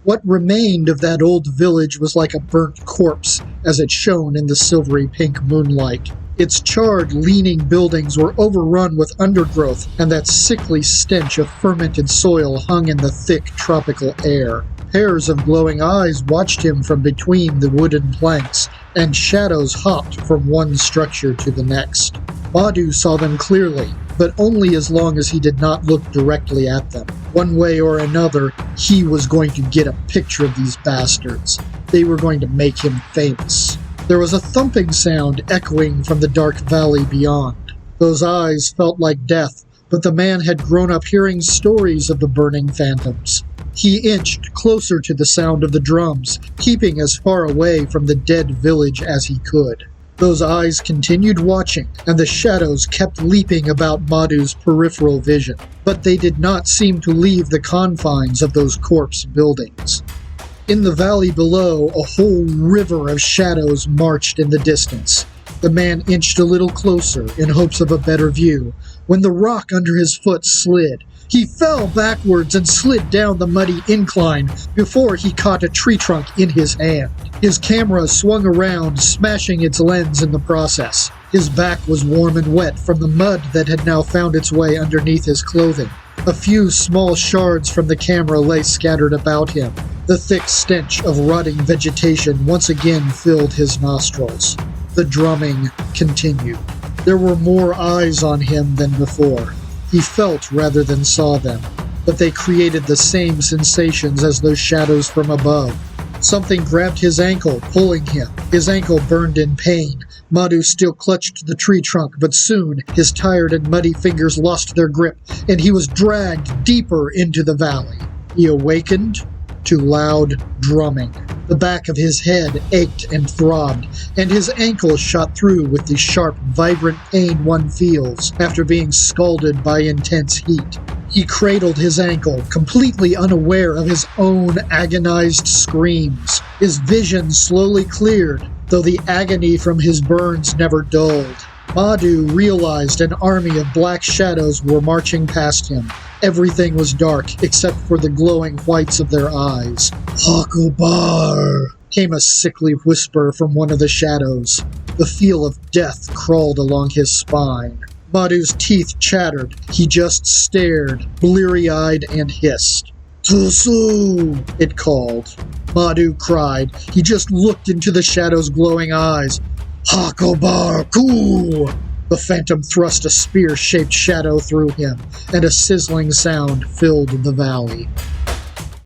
What remained of that old village was like a burnt corpse as it shone in the silvery pink moonlight. Its charred, leaning buildings were overrun with undergrowth, and that sickly stench of fermented soil hung in the thick tropical air. Pairs of glowing eyes watched him from between the wooden planks, and shadows hopped from one structure to the next. Madhu saw them clearly, but only as long as he did not look directly at them. One way or another, he was going to get a picture of these bastards. They were going to make him famous. There was a thumping sound echoing from the dark valley beyond. Those eyes felt like death, but the man had grown up hearing stories of the burning phantoms. He inched closer to the sound of the drums, keeping as far away from the dead village as he could. Those eyes continued watching, and the shadows kept leaping about Madhu's peripheral vision, but they did not seem to leave the confines of those corpse buildings. In the valley below, a whole river of shadows marched in the distance. The man inched a little closer in hopes of a better view, when the rock under his foot slid. He fell backwards and slid down the muddy incline before he caught a tree trunk in his hand. His camera swung around, smashing its lens in the process. His back was warm and wet from the mud that had now found its way underneath his clothing. A few small shards from the camera lay scattered about him. The thick stench of rotting vegetation once again filled his nostrils. The drumming continued. There were more eyes on him than before. He felt rather than saw them, but they created the same sensations as those shadows from above. Something grabbed his ankle, pulling him. His ankle burned in pain. Madhu still clutched the tree trunk, but soon his tired and muddy fingers lost their grip, and he was dragged deeper into the valley. He awakened to loud drumming. The back of his head ached and throbbed, and his ankle shot through with the sharp, vibrant pain one feels after being scalded by intense heat. He cradled his ankle, completely unaware of his own agonized screams. His vision slowly cleared, though the agony from his burns never dulled. Madhu realized an army of black shadows were marching past him. Everything was dark, except for the glowing whites of their eyes. "Hakubar!" came a sickly whisper from one of the shadows. The feel of death crawled along his spine. Madhu's teeth chattered. He just stared, bleary-eyed, and hissed. "Tusu!" it called. Madhu cried. He just looked into the shadow's glowing eyes. "Hakubar! Ku!" The phantom thrust a spear-shaped shadow through him, and a sizzling sound filled the valley.